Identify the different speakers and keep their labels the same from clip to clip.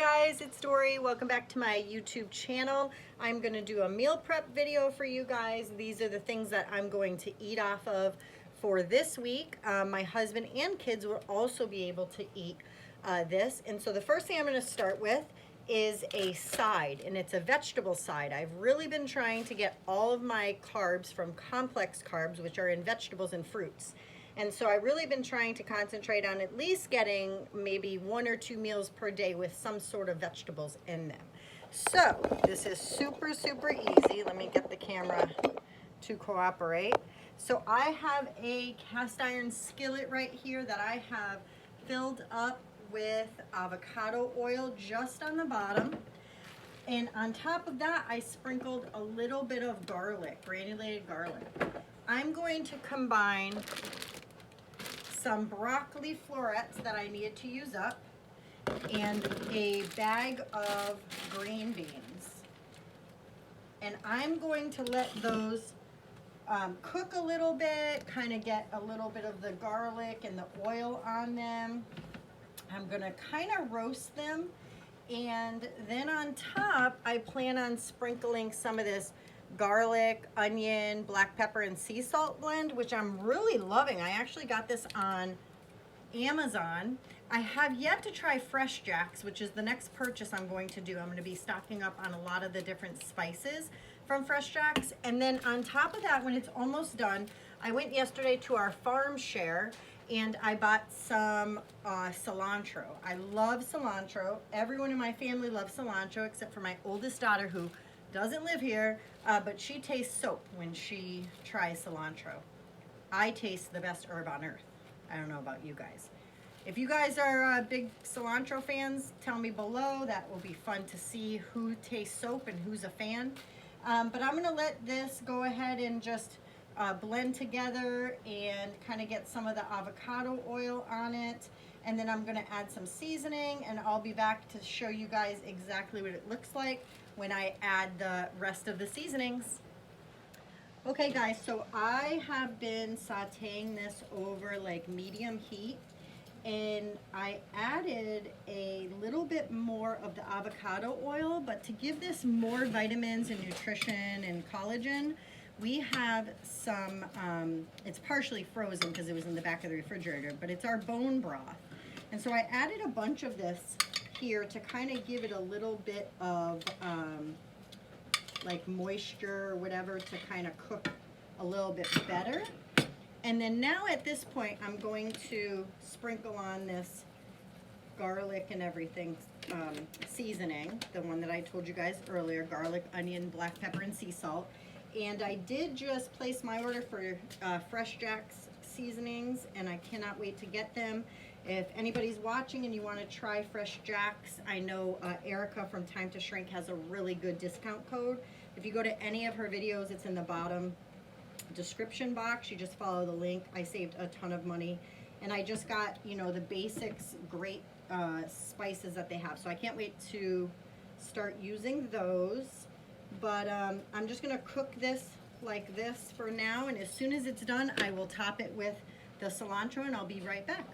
Speaker 1: guys, it's Dory. Welcome back to my YouTube channel. I'm going to do a meal prep video for you guys. These are the things that I'm going to eat off of for this week. My husband and kids will also be able to eat this. And so the first thing I'm going to start with is a side, and it's a vegetable side. I've really been trying to get all of my carbs from complex carbs, which are in vegetables and fruits. And so I've really been trying to concentrate on at least getting maybe 1 or 2 meals per day with some sort of vegetables in them. So this is super, super easy. Let me get the camera to cooperate. So I have a cast iron skillet right here that I have filled up with avocado oil just on the bottom. And on top of that, I sprinkled a little bit of garlic, granulated garlic. I'm going to combine some broccoli florets that I needed to use up and a bag of green beans. And I'm going to let those cook a little bit, kind of get a little bit of the garlic and the oil on them. I'm gonna kind of roast them, and then on top I plan on sprinkling some of this garlic, onion, black pepper, and sea salt blend, which I'm really loving. I actually got this on Amazon. I have yet to try Fresh Jacks, which is the next purchase I'm going to do. I'm going to be stocking up on a lot of the different spices from Fresh Jacks. And then on top of that, when it's almost done, I went yesterday to our farm share and I bought some cilantro. I love cilantro. Everyone in my family loves cilantro except for my oldest daughter, who doesn't live here, but she tastes soap when she tries cilantro. I taste the best herb on earth. I don't know about you guys. If you guys are big cilantro fans, tell me below. That will be fun to see who tastes soap and who's a fan. But I'm gonna let this go ahead and just blend together and kind of get some of the avocado oil on it. And then I'm gonna add some seasoning, and I'll be back to show you guys exactly what it looks like when I add the rest of the seasonings. Okay guys, so I have been sauteing this over like medium heat, and I added a little bit more of the avocado oil, but to give this more vitamins and nutrition and collagen, we have some, it's partially frozen because it was in the back of the refrigerator, but it's our bone broth. And so I added a bunch of this here to kind of give it a little bit of like moisture or whatever to kind of cook a little bit better. And then now at this point, I'm going to sprinkle on this garlic and everything seasoning, the one that I told you guys earlier, garlic, onion, black pepper, and sea salt. And I did just place my order for Fresh Jacks seasonings, and I cannot wait to get them. If anybody's watching and you want to try Fresh Jacks, I know Erica from Time to Shrink has a really good discount code. If you go to any of her videos, it's in the bottom description box. You just follow the link. I saved a ton of money, and I just got, you know, the basics, great spices that they have. So I can't wait to start using those. But I'm just going to cook this like this for now, and as soon as it's done, I will top it with the cilantro, and I'll be right back.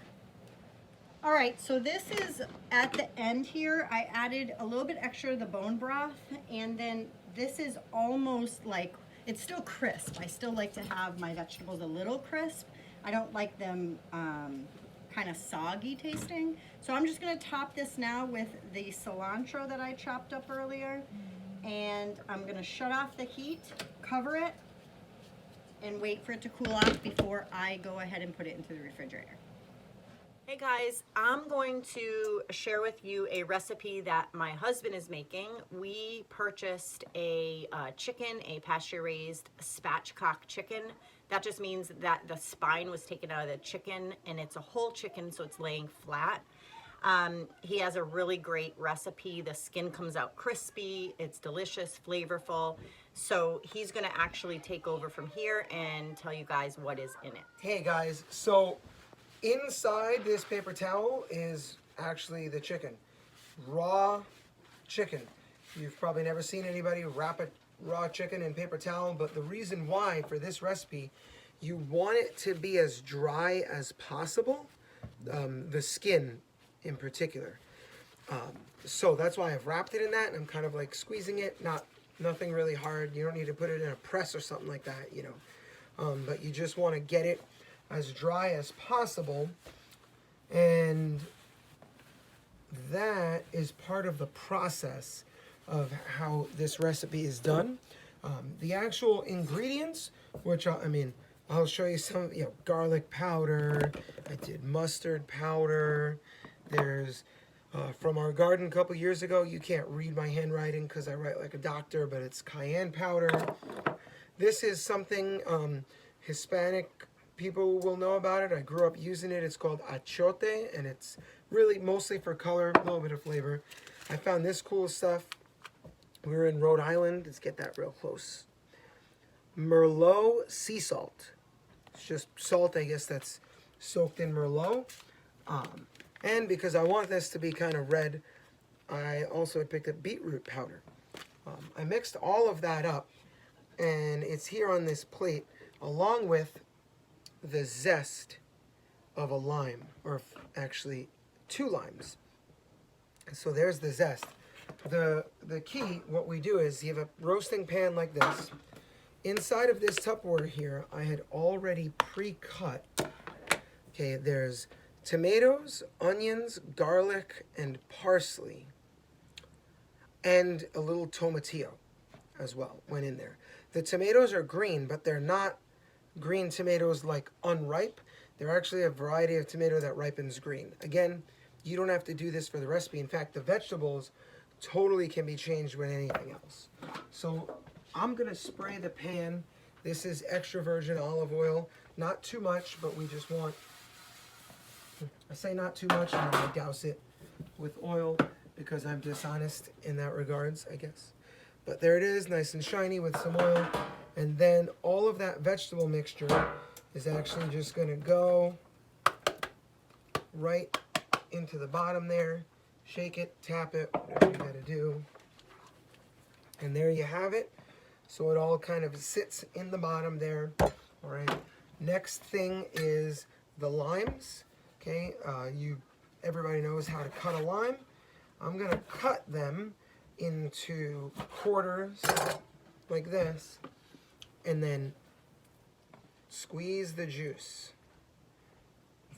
Speaker 1: All right, so this is at the end here. I added a little bit extra of the bone broth, and then this is almost like, it's still crisp. I still like to have my vegetables a little crisp. I don't like them kind of soggy tasting. So I'm just gonna top this now with the cilantro that I chopped up earlier, and I'm gonna shut off the heat, cover it, and wait for it to cool off before I go ahead and put it into the refrigerator. Hey guys, I'm going to share with you a recipe that my husband is making. We purchased a chicken, a pasture-raised Spatchcocked chicken. That just means that the spine was taken out of the chicken, and it's a whole chicken, so it's laying flat. He has a really great recipe. The skin comes out crispy, it's delicious, flavorful. So he's gonna actually take over from here and tell you guys what is in it.
Speaker 2: Hey guys, so inside this paper towel is actually the chicken. Raw chicken. You've probably never seen anybody wrap a raw chicken in paper towel, but the reason why for this recipe, you want it to be as dry as possible, the skin in particular. So that's why I've wrapped it in that, and I'm kind of like squeezing it, nothing really hard. You don't need to put it in a press or something like that, you know. But you just want to get it as dry as possible, and that is part of the process of how this recipe is done. The actual ingredients, which I'll show you some, garlic powder. I did mustard powder. There's from our garden a couple years ago. You can't read my handwriting because I write like a doctor, but it's cayenne powder. This is something Hispanic people will know about it. I grew up using it. It's called achote, and it's really mostly for color, a little bit of flavor. I found this cool stuff. We were in Rhode Island. Let's get that real close. Merlot sea salt. It's just salt, I guess, that's soaked in Merlot. And because I want this to be kind of red, I also picked up beetroot powder. I mixed all of that up, and it's here on this plate, along with the zest of a lime, or actually 2 limes. So there's the zest. The key, what we do is you have a roasting pan like this. Inside of this Tupperware here, I had already pre-cut. Okay, there's tomatoes, onions, garlic, and parsley, and a little tomatillo as well went in there. The tomatoes are green, but they're not green tomatoes like unripe. They're actually a variety of tomato that ripens green. Again, you don't have to do this for the recipe. In fact, the vegetables totally can be changed with anything else. So I'm gonna spray the pan. This is extra virgin olive oil. Not too much, but we just want, I say not too much, and then I douse it with oil because I'm dishonest in that regards, I guess. But there it is, nice and shiny with some oil. And then all of that vegetable mixture is actually just gonna go right into the bottom there. Shake it, tap it, whatever you gotta do. And there you have it. So it all kind of sits in the bottom there. All right. Next thing is the limes. Okay, everybody knows how to cut a lime. I'm gonna cut them into quarters like this, and then squeeze the juice.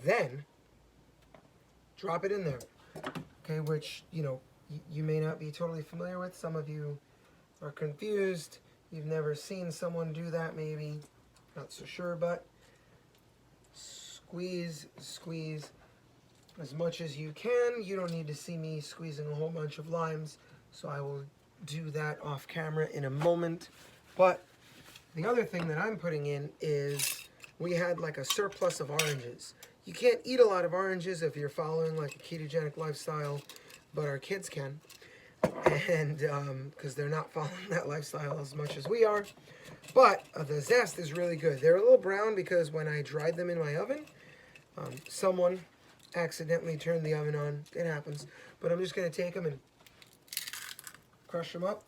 Speaker 2: Then drop it in there. Okay, which you may not be totally familiar with. Some of you are confused. You've never seen someone do that, maybe. Not so sure, but squeeze as much as you can. You don't need to see me squeezing a whole bunch of limes, so I will do that off camera in a moment. But the other thing that I'm putting in is we had like a surplus of oranges. You can't eat a lot of oranges if you're following like a ketogenic lifestyle, but our kids can. And because they're not following that lifestyle as much as we are. But the zest is really good. They're a little brown because when I dried them in my oven, someone accidentally turned the oven on. It happens. But I'm just going to take them and crush them up,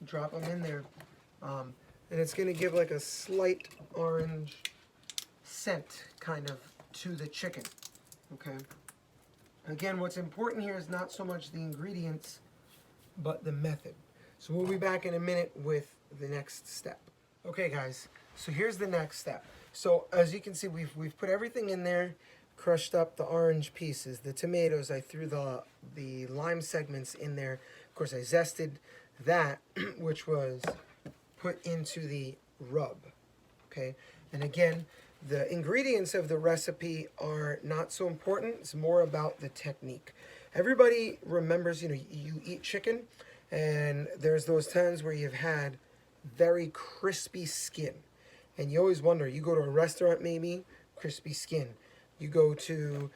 Speaker 2: drop them in there. And it's going to give like a slight orange scent kind of to the chicken. Okay. Again, what's important here is not so much the ingredients, but the method. So we'll be back in a minute with the next step. Okay, guys, so here's the next step. So as you can see, we've put everything in there, crushed up the orange pieces, the tomatoes. I threw the lime segments in there. Of course, I zested that, which was put into the rub. Okay, and again, the ingredients of the recipe are not so important. It's more about the technique. Everybody remembers, you eat chicken, and there's those times where you've had very crispy skin. And you always wonder, you go to a restaurant maybe, crispy skin. You go to,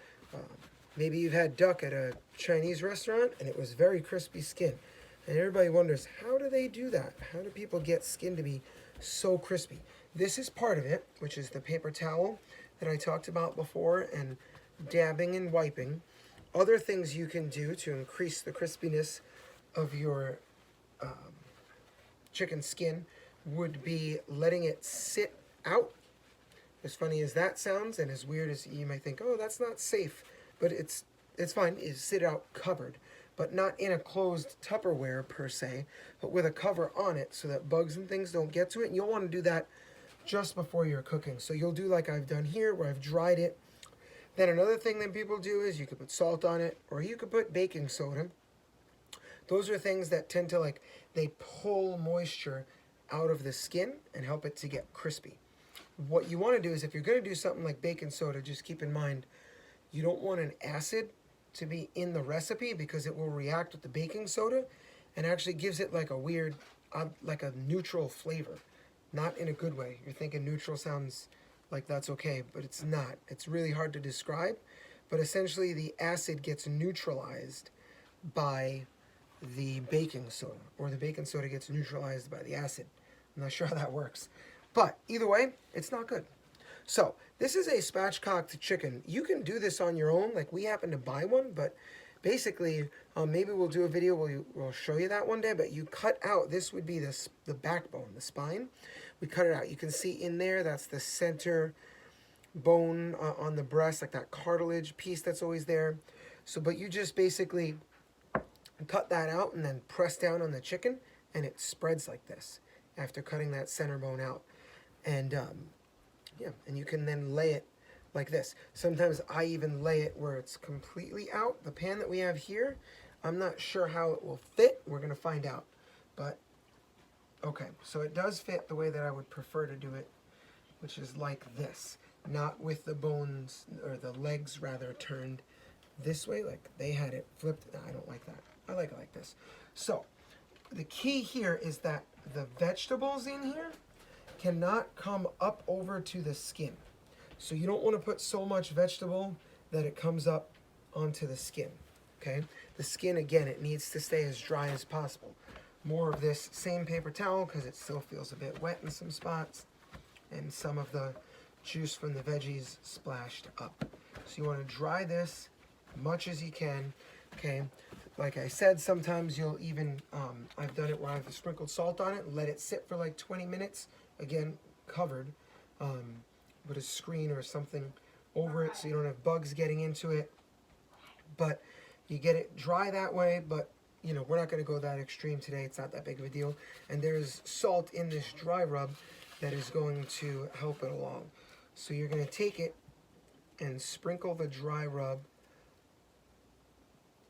Speaker 2: maybe you've had duck at a Chinese restaurant, and it was very crispy skin. And everybody wonders, how do they do that? How do people get skin to be so crispy? This is part of it, which is the paper towel that I talked about before, and dabbing and wiping. Other things you can do to increase the crispiness of your chicken skin would be letting it sit out. As funny as that sounds, and as weird as you might think, oh, that's not safe, but it's it's fine, is sit out covered, but not in a closed Tupperware per se, but with a cover on it so that bugs and things don't get to it. And you'll want to do that just before you're cooking. So you'll do like I've done here, where I've dried it. Then another thing that people do is you could put salt on it, or you could put baking soda. Those are things that tend to, like, they pull moisture out of the skin and help it to get crispy. What you want to do is, if you're going to do something like baking soda, just keep in mind you don't want an acid to be in the recipe, because it will react with the baking soda and actually gives it like a weird, like a neutral flavor. Not in a good way. You're thinking neutral sounds like that's okay, but it's not. It's really hard to describe, but essentially the acid gets neutralized by the baking soda, or the baking soda gets neutralized by the acid. I'm not sure how that works, but either way, it's not good. So this is a spatchcocked chicken. You can do this on your own. Like, we happen to buy one, but basically, maybe we'll do a video where we'll show you that one day. But you cut out, this would be the backbone, the spine. We cut it out. You can see in there, that's the center bone on the breast, like that cartilage piece that's always there. So, but you just basically cut that out and then press down on the chicken, and it spreads like this after cutting that center bone out. And yeah, and you can then lay it like this. Sometimes I even lay it where it's completely out. The pan that we have here, I'm not sure how it will fit. We're going to find out. But, okay, so it does fit the way that I would prefer to do it, which is like this. Not with the bones, or the legs rather, turned this way, like they had it flipped. No, I don't like that. I like it like this. So, the key here is that the vegetables in here cannot come up over to the skin. So you don't want to put so much vegetable that it comes up onto the skin, okay? The skin, again, it needs to stay as dry as possible. More of this same paper towel, because it still feels a bit wet in some spots, and some of the juice from the veggies splashed up. So you want to dry this much as you can, okay? Like I said, sometimes you'll even, I've done it where I've sprinkled salt on it, let it sit for like 20 minutes, again, covered, with a screen or something over it so you don't have bugs getting into it. But you get it dry that way, but you know, we're not going to go that extreme today. It's not that big of a deal. And there's salt in this dry rub that is going to help it along. So you're going to take it and sprinkle the dry rub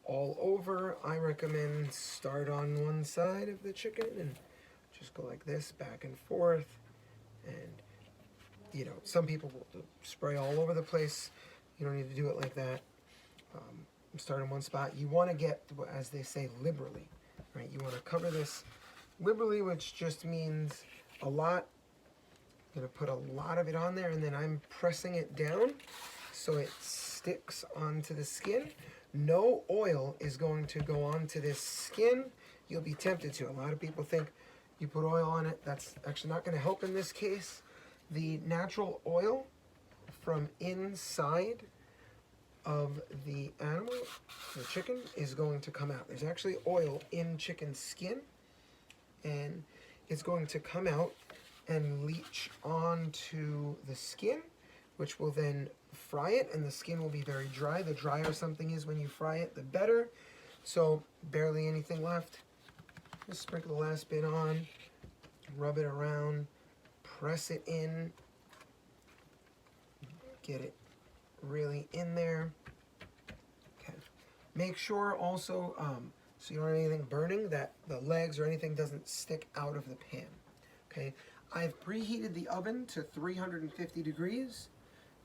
Speaker 2: all over. I recommend start on one side of the chicken and just go like this, back and forth. And, you know, some people will spray all over the place. You don't need to do it like that. Start in one spot. You want to get, as they say, liberally, right? You want to cover this liberally, which just means a lot. I'm going to put a lot of it on there, and then I'm pressing it down so it sticks onto the skin. No oil is going to go onto this skin. You'll be tempted to. A lot of people think you put oil on it. That's actually not going to help in this case. The natural oil from inside of the animal, the chicken, is going to come out. There's actually oil in chicken skin, and it's going to come out and leach onto the skin, which will then fry it, and the skin will be very dry. The drier something is when you fry it, the better. So barely anything left. Just sprinkle the last bit on, rub it around, press it in, get it really in there. Okay. Make sure also, so you don't have anything burning, that the legs or anything doesn't stick out of the pan. Okay. I've preheated the oven to 350 degrees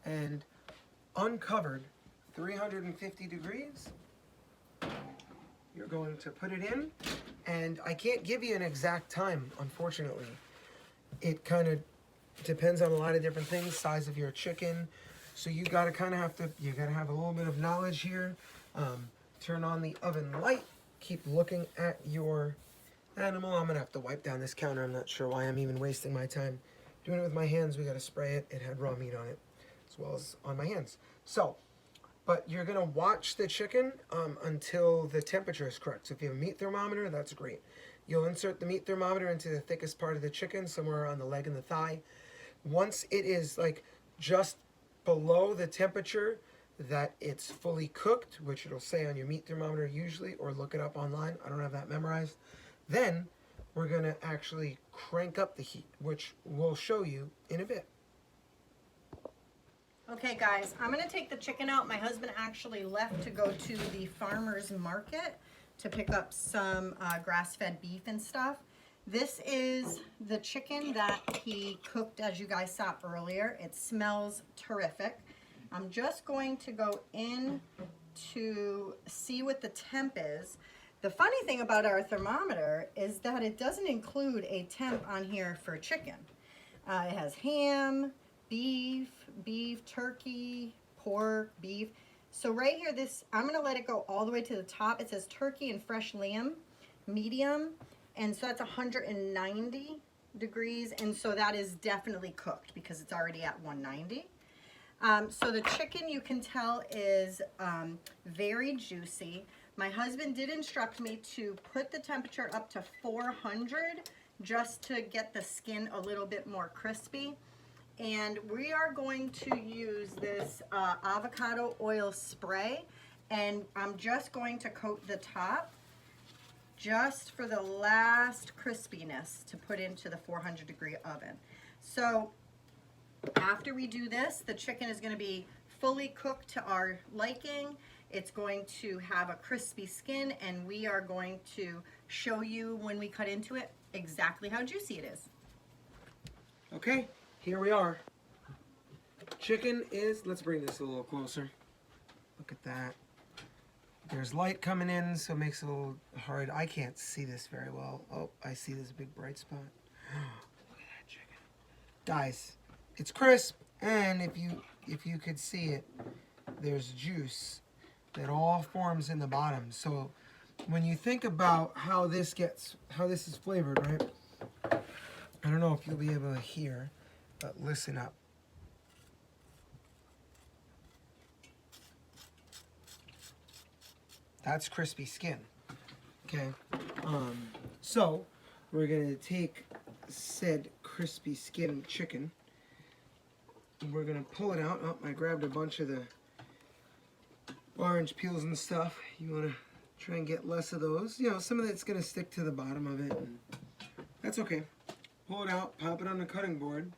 Speaker 2: and uncovered 350 degrees. You're going to put it in, and I can't give you an exact time, unfortunately. It kind of depends on a lot of different things, size of your chicken. So you gotta kind of you gotta have a little bit of knowledge here. Turn on the oven light. Keep looking at your animal. I'm gonna have to wipe down this counter. I'm not sure why I'm even wasting my time doing it with my hands. We gotta spray it. It had raw meat on it, as well as on my hands. So, but you're gonna watch the chicken until the temperature is correct. So if you have a meat thermometer, that's great. You'll insert the meat thermometer into the thickest part of the chicken, somewhere on the leg and the thigh. Once it is like just below the temperature that it's fully cooked, which it'll say on your meat thermometer usually, or look it up online. I don't have that memorized. Then we're going to actually crank up the heat, which we'll show you in a bit.
Speaker 1: Okay guys, I'm gonna take the chicken out. My husband actually left to go to the farmer's market to pick up some grass-fed beef and stuff. This is the chicken that he cooked, as you guys saw earlier. It smells terrific. I'm just going to go in to see what the temp is. The funny thing about our thermometer is that it doesn't include a temp on here for chicken. It has ham, beef, turkey, pork, beef. So right here, I'm gonna let it go all the way to the top. It says turkey and fresh lamb, medium. And so that's 190 degrees. And so that is definitely cooked because it's already at 190. So the chicken, you can tell, is very juicy. My husband did instruct me to put the temperature up to 400 just to get the skin a little bit more crispy. And we are going to use this avocado oil spray, and I'm just going to coat the top just for the last crispiness to put into the 400-degree oven. So after we do this, the chicken is going to be fully cooked to our liking. It's going to have a crispy skin, and we are going to show you when we cut into it exactly how juicy it is.
Speaker 2: Okay, here we are. Chicken is, let's bring this a little closer. Look at that. There's light coming in, so it makes it a little hard. I can't see this very well. Oh, I see this big bright spot. Look at that chicken. Guys, it's crisp, and if you could see it, there's juice that all forms in the bottom. So when you think about how this is flavored, right? I don't know if you'll be able to hear, but listen up. That's crispy skin. Okay. So we're gonna take said crispy skin chicken. We're gonna pull it out. Oh, I grabbed a bunch of the orange peels and stuff. You wanna try and get less of those. You know, some of it's gonna stick to the bottom of it, and that's okay. Pull it out, pop it on the cutting board,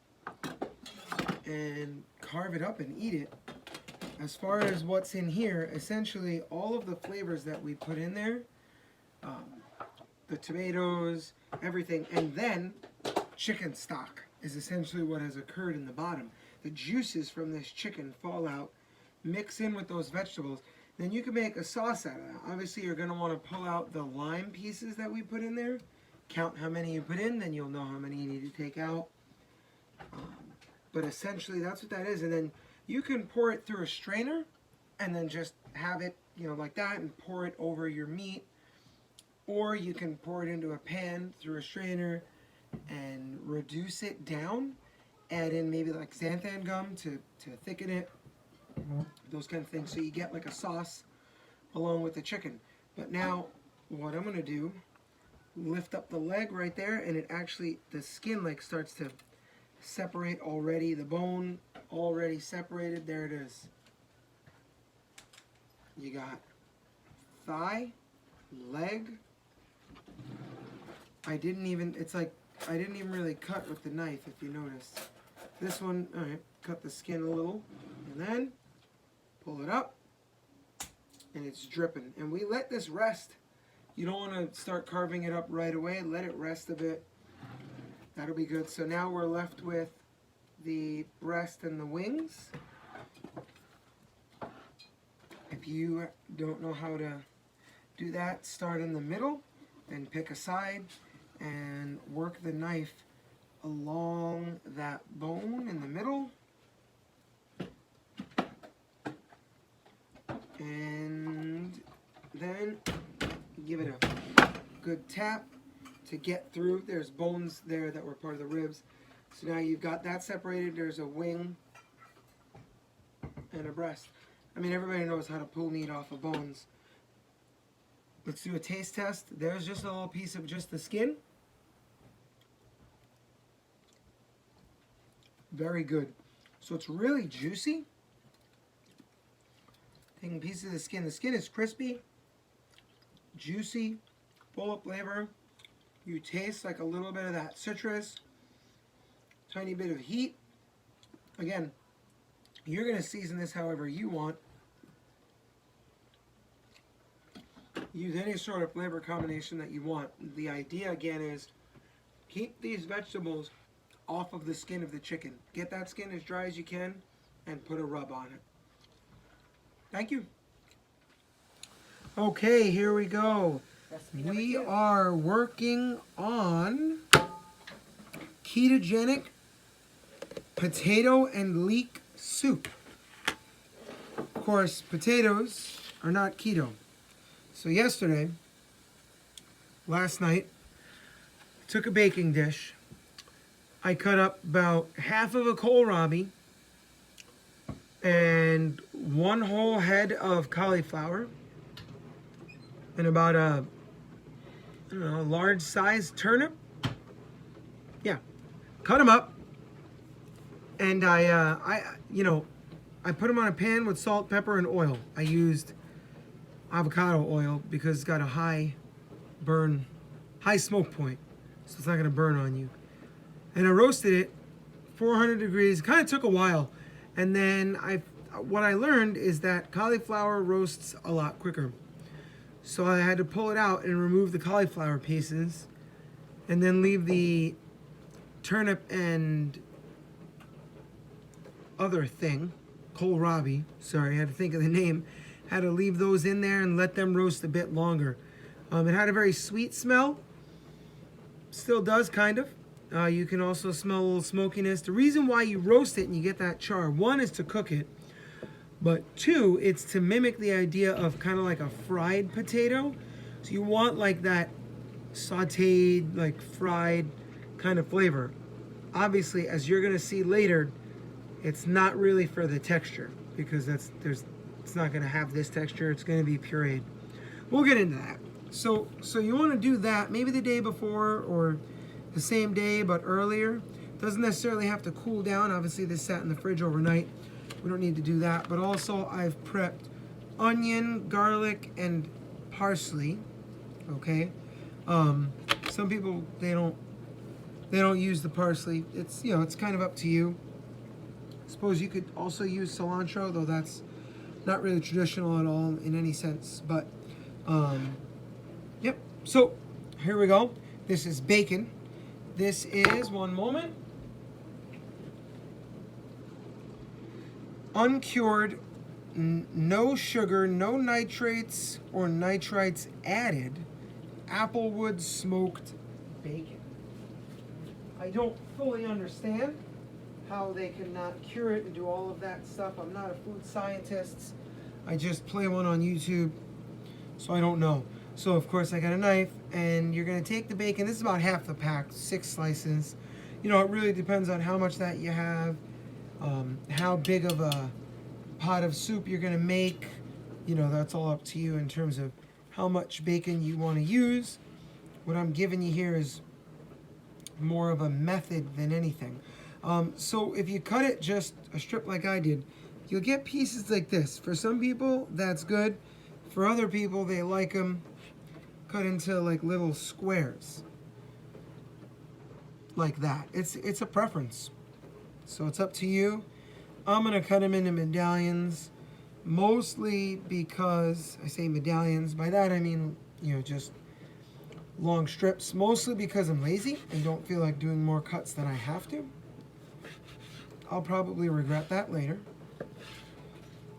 Speaker 2: and carve it up and eat it. As far as what's in here, essentially all of the flavors that we put in there, the tomatoes, everything, and then chicken stock is essentially what has occurred in the bottom. The juices from this chicken fall out, mix in with those vegetables, then you can make a sauce out of that. Obviously you're going to want to pull out the lime pieces that we put in there, count how many you put in, then you'll know how many you need to take out. But essentially that's what that is, and then you can pour it through a strainer and then just have it, you know, like that, and pour it over your meat. Or you can pour it into a pan through a strainer and reduce it down. Add in maybe like xanthan gum to thicken it. Those kind of things. So you get like a sauce along with the chicken. But now what I'm going to do, lift up the leg right there, and it actually, the skin like starts to separate already. The bone already separated. There it is. You got thigh, leg. I didn't even really cut with the knife, if you notice. This one, all right, cut the skin a little, and then pull it up, and it's dripping. And we let this rest. You don't want to start carving it up right away. Let it rest a bit. That'll be good. So now we're left with the breast and the wings. If you don't know how to do that, start in the middle, then pick a side and work the knife along that bone in the middle. And then give it a good tap to get through. There's bones there that were part of the ribs. So now you've got that separated. There's a wing and a breast. I mean, everybody knows how to pull meat off of bones. Let's do a taste test. There's just a little piece of just the skin. Very good. So it's really juicy. taking pieces of the skin. The skin is crispy, juicy, full of flavor. You taste like a little bit of that citrus, tiny bit of heat. Again, you're going to season this however you want. Use any sort of flavor combination that you want. The idea again is keep these vegetables off of the skin of the chicken. Get that skin as dry as you can and put a rub on it. Thank you. Okay, here we go. We are working on ketogenic potato and leek soup. Of course, potatoes are not keto. So last night, I took a baking dish. I cut up about half of a kohlrabi and one whole head of cauliflower and about a large sized turnip. Yeah, cut them up, and I put them on a pan with salt, pepper, and oil. I used avocado oil because it's got a high smoke point, so it's not going to burn on you. And I roasted it 400 degrees. It kind of took a while, and then what I learned is that cauliflower roasts a lot quicker. So I had to pull it out and remove the cauliflower pieces and then leave the turnip and other thing, kohlrabi, sorry, I had to think of the name, had to leave those in there and let them roast a bit longer. It had a very sweet smell, still does kind of. You can also smell a little smokiness. The reason why you roast it and you get that char, one is to cook it, but two, it's to mimic the idea of kind of like a fried potato. So you want like that sauteed, like fried kind of flavor. Obviously, as you're gonna see later, it's not really for the texture because it's not gonna have this texture. It's gonna be pureed. We'll get into that. So you want to do that maybe the day before or the same day but earlier. Doesn't necessarily have to cool down. Obviously, this sat in the fridge overnight. We don't need to do that. But also, I've prepped onion, garlic, and parsley. Okay. Some people they don't use the parsley. It's it's kind of up to you. I suppose you could also use cilantro, though that's not really traditional at all in any sense. But yep. So here we go. This is bacon. This is, one moment, uncured, no sugar, no nitrates or nitrites added, applewood smoked bacon. I don't fully understand how they cannot cure it and do all of that stuff. I'm not a food scientist. I just play one on YouTube, so I don't know. So of course I got a knife, and you're gonna take the bacon. This is about half the pack, 6 slices. It really depends on how much that you have, how big of a pot of soup you're gonna make. That's all up to you in terms of how much bacon you want to use. What I'm giving you here is more of a method than anything. So if you cut it just a strip like I did, you'll get pieces like this. For some people, that's good. For other people, they like them cut into like little squares. Like that. It's a preference. So it's up to you. I'm going to cut them into medallions. Mostly because, I say medallions, by that I mean, just long strips. Mostly because I'm lazy and don't feel like doing more cuts than I have to. I'll probably regret that later.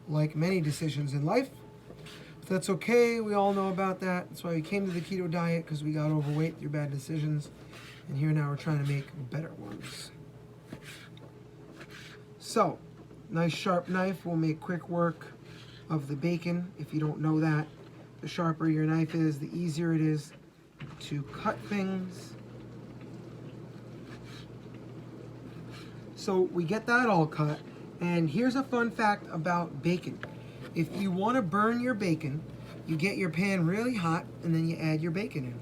Speaker 2: Like many decisions in life. But that's okay, we all know about that. That's why we came to the keto diet, because we got overweight through bad decisions. And here now we're trying to make better ones. So, nice sharp knife will make quick work of the bacon. If you don't know that, the sharper your knife is, the easier it is to cut things. So we get that all cut. And here's a fun fact about bacon. If you want to burn your bacon, you get your pan really hot and then you add your bacon in.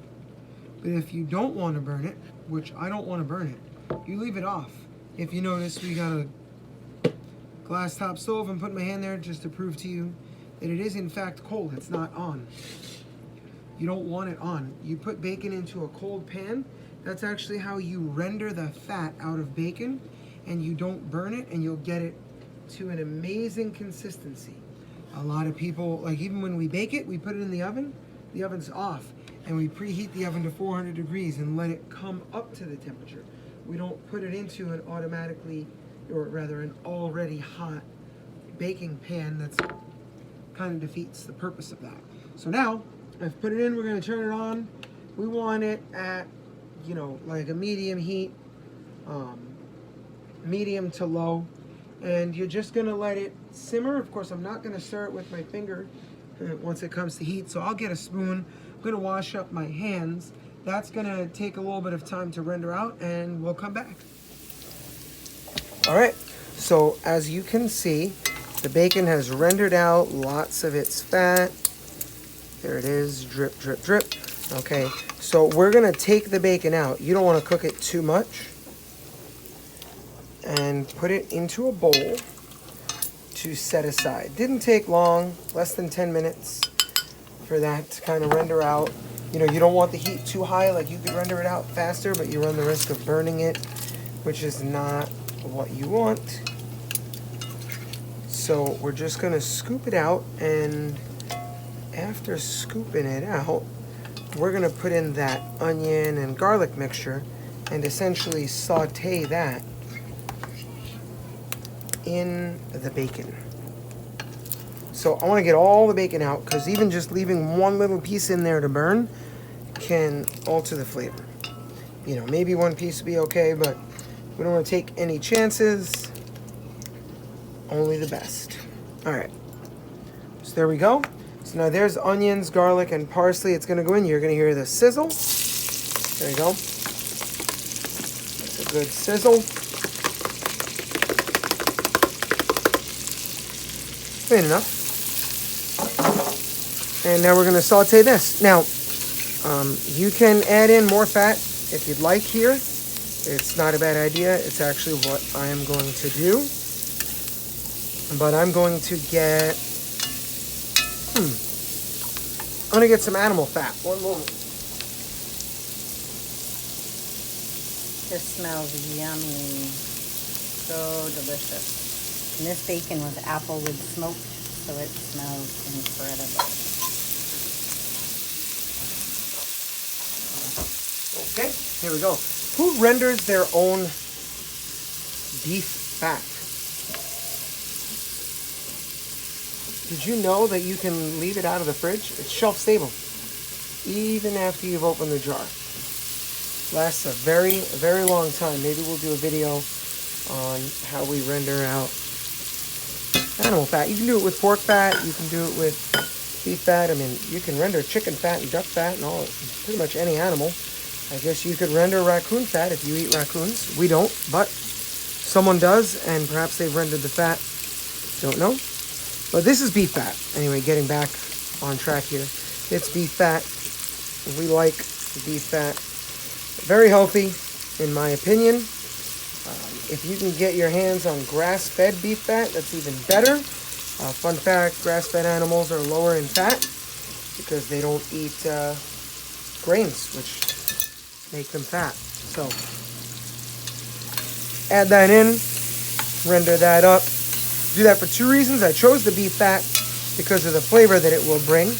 Speaker 2: But if you don't want to burn it, which I don't want to burn it, you leave it off. If you notice, we got a glass top stove. I'm putting my hand there just to prove to you and it is in fact cold. It's not on. You don't want it on. You put bacon into a cold pan. That's actually how you render the fat out of bacon, and you don't burn it, and you'll get it to an amazing consistency. A lot of people, like even when we bake it, we put it in the oven. The oven's off, and we preheat the oven to 400 degrees and let it come up to the temperature. We don't put it into an automatically, or rather an already hot baking pan. That's kind of defeats the purpose of that. So now I've put it in. We're going to turn it on. We want it at, you know, like a medium heat, medium to low, and you're just going to let it simmer. Of course, I'm not going to stir it with my finger once it comes to heat, so I'll get a spoon. I'm going to wash up my hands. That's going to take a little bit of time to render out, and we'll come back. All right, so as you can see, the bacon has rendered out lots of its fat. There it is, drip, drip, drip. Okay, so we're gonna take the bacon out. You don't wanna cook it too much. And put it into a bowl to set aside. Didn't take long, less than 10 minutes for that to kind of render out. You know, you don't want the heat too high, like you could render it out faster, but you run the risk of burning it, which is not what you want. So we're just gonna scoop it out, and after scooping it out, we're gonna put in that onion and garlic mixture and essentially saute that in the bacon. So I wanna get all the bacon out, because even just leaving one little piece in there to burn can alter the flavor. You know, maybe one piece would be okay, but we don't wanna take any chances. Only the best. All right, so there we go. So now there's onions, garlic, and parsley. It's gonna go in. You're gonna hear the sizzle. There you go. That's a good sizzle. Clean enough. And now we're gonna saute this. Now, you can add in more fat if you'd like here. It's not a bad idea. It's actually what I am going to do. But I'm going to get, I'm going to get some animal fat. One moment.
Speaker 1: This smells yummy. So delicious. And this bacon was applewood smoked, so it smells incredible.
Speaker 2: Okay, here we go. Who renders their own beef fat? Did you know that you can leave it out of the fridge? It's shelf stable, even after you've opened the jar. Lasts a very, very long time. Maybe we'll do a video on how we render out animal fat. You can do it with pork fat. You can do it with beef fat. I mean, you can render chicken fat and duck fat and all, pretty much any animal. I guess you could render raccoon fat if you eat raccoons. We don't, but someone does, and perhaps they've rendered the fat. Don't know. But this is beef fat. Anyway, getting back on track here. It's beef fat. We like beef fat. Very healthy, in my opinion. If you can get your hands on grass-fed beef fat, that's even better. Fun fact, grass-fed animals are lower in fat because they don't eat grains, which make them fat. So, add that in, render that up. Do that for two reasons. I chose the beef fat because of the flavor that it will bring.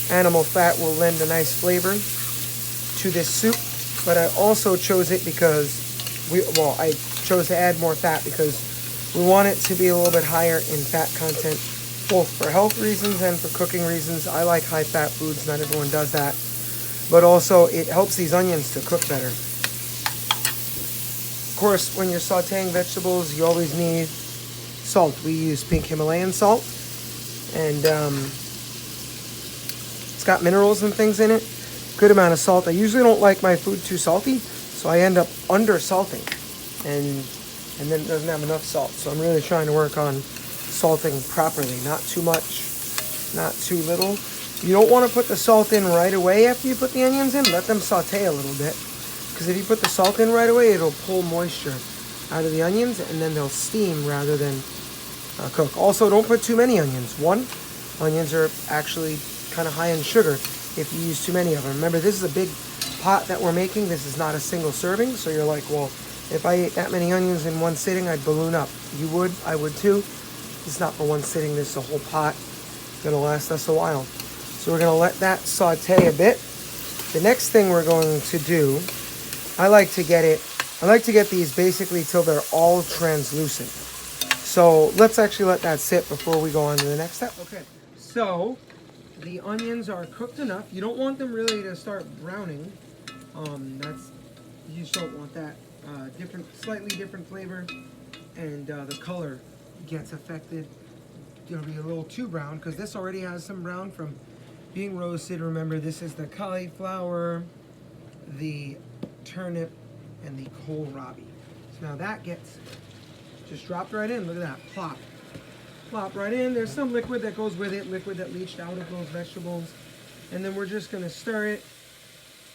Speaker 2: Animal fat will lend a nice flavor to this soup, but I also chose it because I chose to add more fat because we want it to be a little bit higher in fat content, both for health reasons and for cooking reasons. I like high fat foods, not everyone does that, but also it helps these onions to cook better. Of course, when you're sauteing vegetables, you always need salt. We use pink Himalayan salt, and it's got minerals and things in it. Good amount of salt. I usually don't like my food too salty, so I end up under salting, and then it doesn't have enough salt. So I'm really trying to work on salting properly, not too much, not too little. You don't want to put the salt in right away after you put the onions in. Let them saute a little bit, because if you put the salt in right away, it'll pull moisture out of the onions, and then they'll steam rather than cook. Also, don't put too many onions. One onions are actually kind of high in sugar if you use too many of them. Remember, this is a big pot that we're making. This is not a single serving, so you're like, well, if I ate that many onions in one sitting, I'd balloon up. You would, I would too. It's not for one sitting, this is a whole pot. It's gonna last us a while. So we're gonna let that saute a bit. The next thing we're going to do, I like to get these basically till they're all translucent. So let's actually let that sit before we go on to the next step. Okay, so the onions are cooked enough. You don't want them really to start browning. You just don't want that. Slightly different flavor, and the color gets affected. It'll be a little too brown because this already has some brown from being roasted. Remember, this is the cauliflower, the turnip, and the kohlrabi. So now that gets just dropped right in. Look at that, plop. Plop right in. There's some liquid that goes with it, liquid that leached out of those vegetables. And then we're just gonna stir it.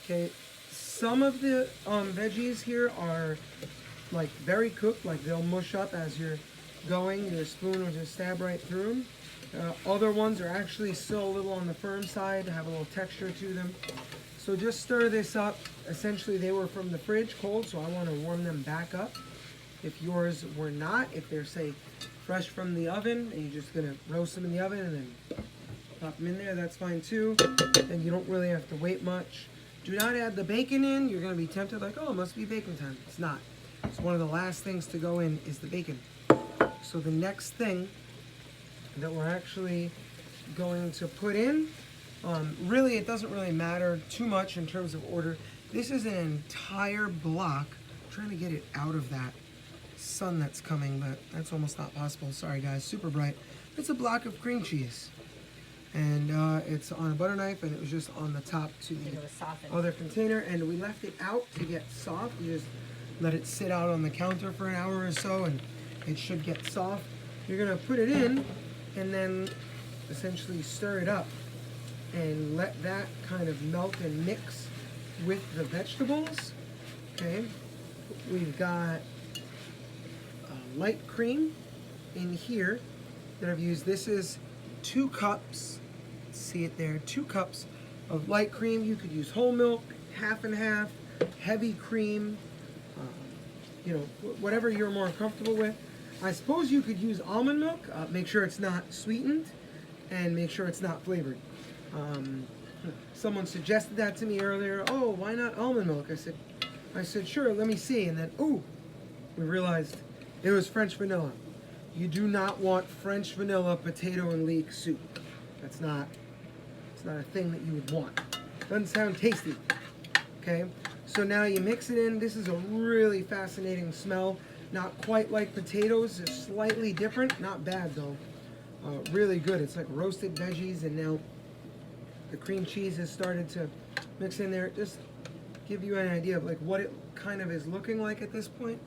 Speaker 2: Okay, some of the veggies here are like very cooked, like they'll mush up as you're going. Your spoon will just stab right through them. Other ones are actually still a little on the firm side, have a little texture to them. So just stir this up. Essentially, they were from the fridge cold, so I want to warm them back up. If yours were not, if they're, say, fresh from the oven, and you're just going to roast them in the oven and then pop them in there, that's fine too. And you don't really have to wait much. Do not add the bacon in. You're going to be tempted like, oh, it must be bacon time. It's not. It's one of the last things to go in is the bacon. So the next thing that we're actually going to put in, really it doesn't really matter too much in terms of order. This is an entire block. I'm trying to get it out of that sun that's coming, but that's almost not possible. Sorry guys, super bright. It's a block of cream cheese. And it's on a butter knife, and it was just on the top to the other container, and we left it out to get soft. You just let it sit out on the counter for an hour or so, and it should get soft. You're gonna put it in, and then essentially stir it up, and let that kind of melt and mix with the vegetables. Okay, we've got light cream in here that I've used. This is 2 cups, see it there, 2 cups of light cream. You could use whole milk, half and half, heavy cream, you know, whatever you're more comfortable with. I suppose you could use almond milk. Make sure it's not sweetened, and make sure it's not flavored. Someone suggested that to me earlier. Oh, why not almond milk? I said sure, let me see. And then, ooh, we realized it was French vanilla. You do not want French vanilla potato and leek soup. It's not a thing that you would want. Doesn't sound tasty. Okay, so now you mix it in. This is a really fascinating smell. Not quite like potatoes, it's slightly different. Not bad though. Really good. It's like roasted veggies, and now the cream cheese has started to mix in there. Just give you an idea of like what it kind of is looking like at this point.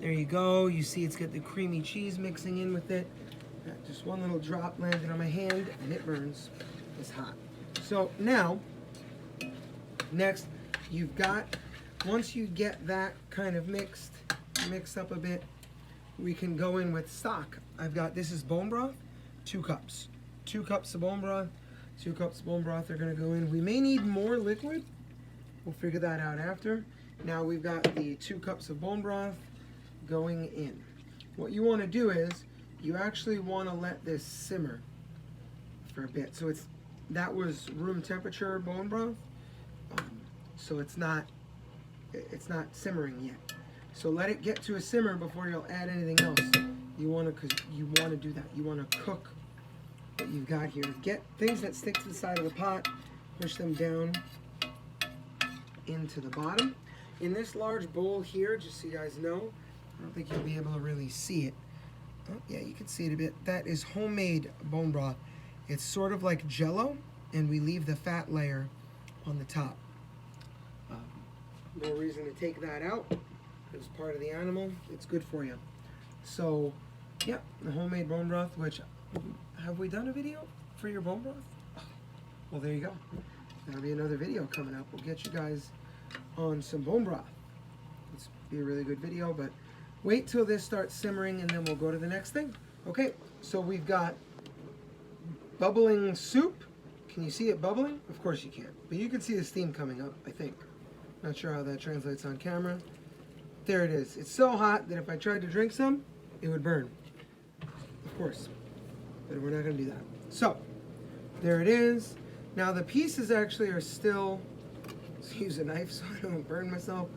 Speaker 2: There you go. You see it's got the creamy cheese mixing in with it. Just one little drop landed on my hand, and it burns. It's hot. So now, next, you've got, once you get that kind of mixed up a bit, we can go in with stock. I've got, this is bone broth, 2 cups. 2 cups of bone broth. 2 cups of bone broth are going to go in. We may need more liquid. We'll figure that out after. Now we've got the 2 cups of bone broth going in. What you want to do is you actually want to let this simmer for a bit. So that was room temperature bone broth, so it's not simmering yet. So let it get to a simmer before you'll add anything else. You want to do that. You want to cook what you've got here. Get things that stick to the side of the pot, push them down into the bottom. In this large bowl here, just so you guys know, I don't think you'll be able to really see it. Oh, yeah, you can see it a bit. That is homemade bone broth. It's sort of like Jello, and we leave the fat layer on the top. No reason to take that out. It was part of the animal. It's good for you. So, yeah, the homemade bone broth, which, have we done a video for your bone broth? Oh, well, there you go. There'll be another video coming up. We'll get you guys on some bone broth. It's be a really good video, but wait till this starts simmering, and then we'll go to the next thing. Okay, so we've got bubbling soup. Can you see it bubbling? Of course you can't. But you can see the steam coming up, I think. Not sure how that translates on camera. There it is. It's so hot that if I tried to drink some, it would burn. Of course. But we're not going to do that. So, there it is. Now the pieces actually are still, let's use a knife so I don't burn myself.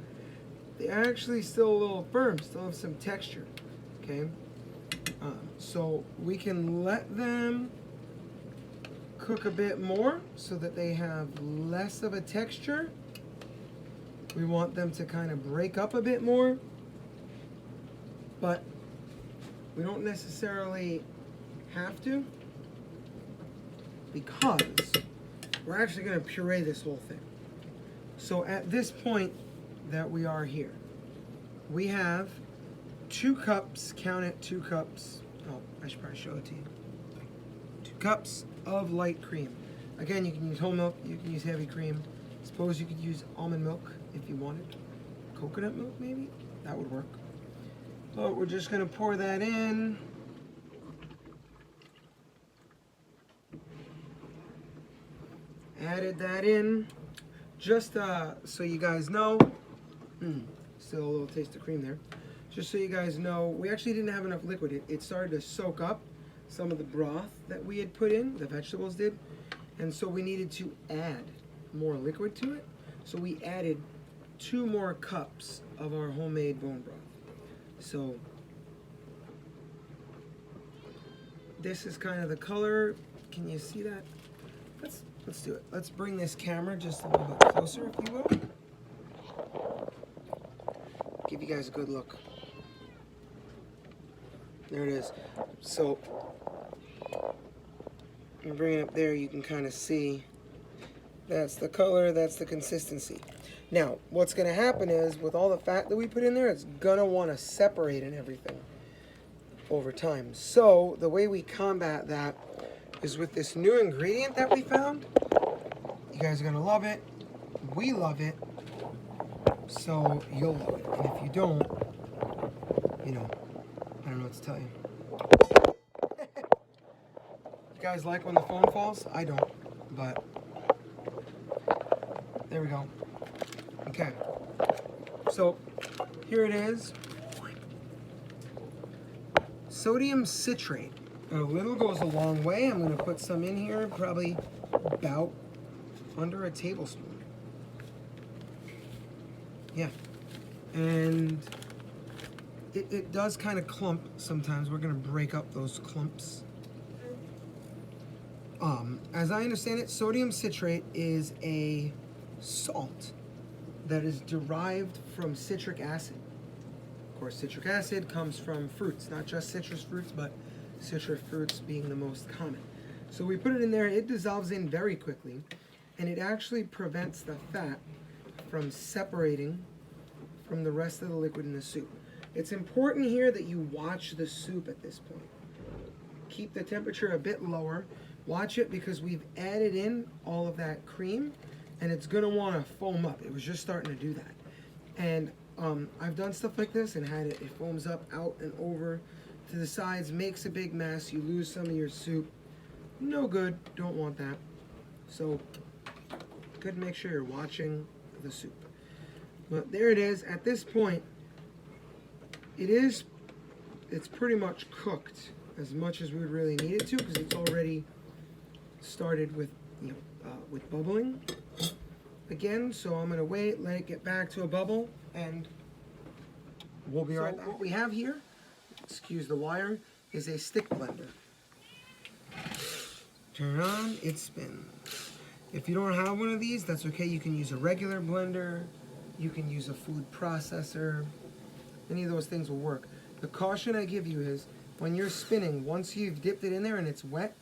Speaker 2: They're actually still a little firm, still have some texture. Okay? So we can let them cook a bit more so that they have less of a texture. We want them to kind of break up a bit more, but we don't necessarily have to, because we're actually going to puree this whole thing. So at this point that we are here, we have 2 cups, count it, 2 cups. Oh, I should probably show it to you. 2 cups of light cream. Again, you can use whole milk, you can use heavy cream. Suppose you could use almond milk if you wanted. Coconut milk maybe? That would work. But we're just going to pour that in. Added that in. Just so you guys know. Still a little taste of cream there. Just so you guys know, we actually didn't have enough liquid. It started to soak up some of the broth that we had put in, the vegetables did. And so we needed to add more liquid to it. So we added 2 more cups of our homemade bone broth. So this is kind of the color. Can you see that? Let's do it. Let's bring this camera just a little bit closer, if you will. Give you guys a good look. There it is. So I'm bringing it up there. You can kind of see that's the color, that's the consistency. Now, what's going to happen is with all the fat that we put in there, it's going to want to separate and everything over time. So the way we combat that is with this new ingredient that we found. You guys are going to love it. We love it. So you'll love it. And if you don't, you know, I don't know what to tell you. You guys like when the phone falls? I don't, but there we go. Okay, so here it is. Sodium citrate. A little goes a long way. I'm going to put some in here, probably about under a tablespoon. Yeah, and it does kind of clump sometimes. We're going to break up those clumps. As I understand it, sodium citrate is a salt that is derived from citric acid. Of course, citric acid comes from fruits, not just citrus fruits, but citrus fruits being the most common. So we put it in there, it dissolves in very quickly, and it actually prevents the fat from separating from the rest of the liquid in the soup. It's important here that you watch the soup at this point. Keep the temperature a bit lower. Watch it because we've added in all of that cream, and it's going to want to foam up. It was just starting to do that. And I've done stuff like this and had it foams up out and over to the sides, makes a big mess. You lose some of your soup. No good. Don't want that. So good, make sure you're watching the soup. But there it is. At this point, it's pretty much cooked as much as we would really need it to, because it's already started with with bubbling again. So I'm gonna wait, let it get back to a bubble, and we'll be right back. What we have here, excuse the wire, is a stick blender. Turn it on, it spins. If you don't have one of these, that's okay. You can use a regular blender, you can use a food processor. Any of those things will work. The caution I give you is when you're spinning, once you've dipped it in there and it's wet,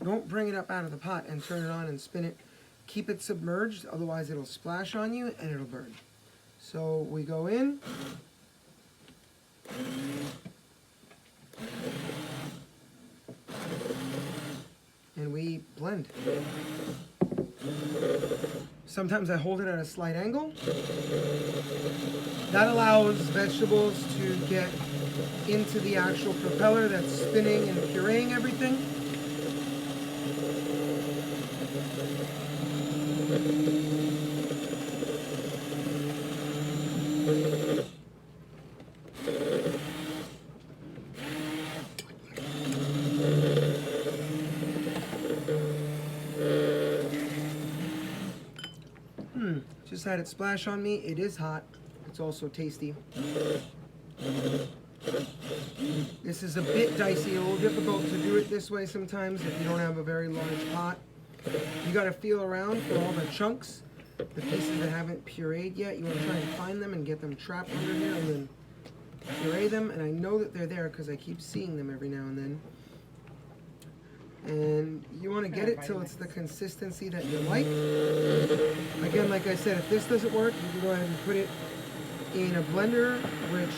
Speaker 2: don't bring it up out of the pot and turn it on and spin it. Keep it submerged, otherwise it'll splash on you and it'll burn. So we go in. And we blend. Sometimes I hold it at a slight angle. That allows vegetables to get into the actual propeller that's spinning and pureeing everything. Just had it splash on me. It is hot. It's also tasty. This is a bit dicey, a little difficult to do it this way sometimes if you don't have a very large pot. You got to feel around for all the chunks, the pieces that haven't pureed yet. You want to try and find them and get them trapped under here and then puree them. And I know that they're there because I keep seeing them every now and then. And you want to get it till it's the consistency that you like. Again, like I said, if this doesn't work, you can go ahead and put it in a blender, which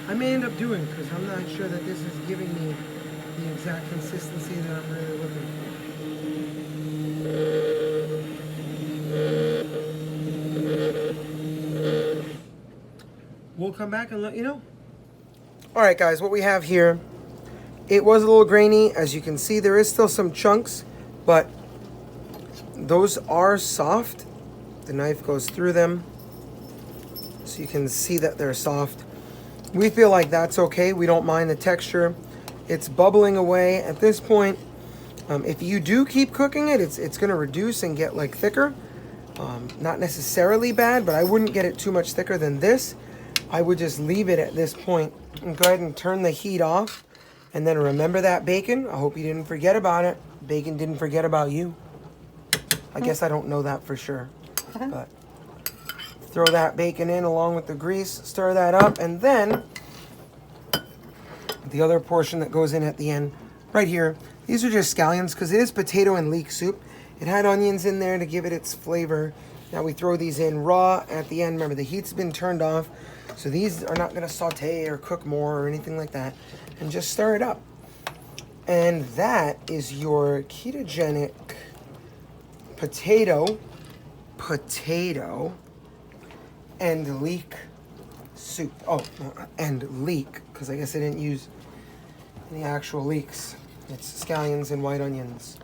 Speaker 2: I may end up doing because I'm not sure that this is giving me the exact consistency that I'm really looking for. We'll come back and let you know. All right, guys, what we have here, it was a little grainy. As you can see, there is still some chunks, but those are soft. The knife goes through them, so you can see that they're soft. We feel like that's okay. We don't mind the texture. It's bubbling away. At this point, if you do keep cooking it, it's going to reduce and get like thicker. Not necessarily bad, but I wouldn't get it too much thicker than this. I would just leave it at this point and go ahead and turn the heat off. And then remember that bacon. I hope you didn't forget about it. Bacon didn't forget about you. I guess I don't know that for sure. But throw that bacon in along with the grease, stir that up, and then the other portion that goes in at the end, right here. These are just scallions because it is potato and leek soup. It had onions in there to give it its flavor. Now we throw these in raw at the end. Remember, the heat's been turned off, so these are not going to saute or cook more or anything like that. And just stir it up. And that is your ketogenic potato and leek soup. Oh, and leek, because I guess I didn't use any actual leeks. It's scallions and white onions.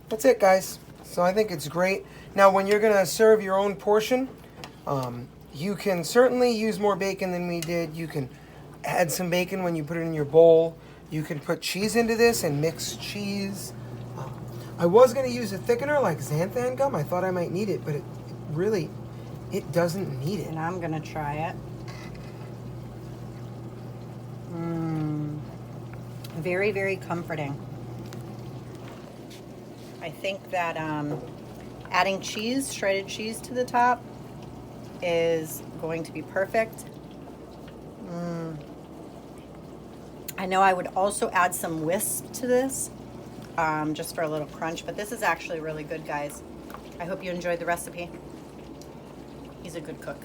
Speaker 2: That's it, guys. So I think it's great. Now, when you're gonna serve your own portion, you can certainly use more bacon than we did. You can add some bacon when you put it in your bowl. You can put cheese into this and mix cheese. I was gonna use a thickener like xanthan gum. I thought I might need it, but it really doesn't need it.
Speaker 1: And I'm gonna try it. Very, very comforting. I think that adding cheese, shredded cheese to the top is going to be perfect. I know I would also add some wisp to this, just for a little crunch, but this is actually really good, guys. I hope you enjoyed the recipe. He's a good cook.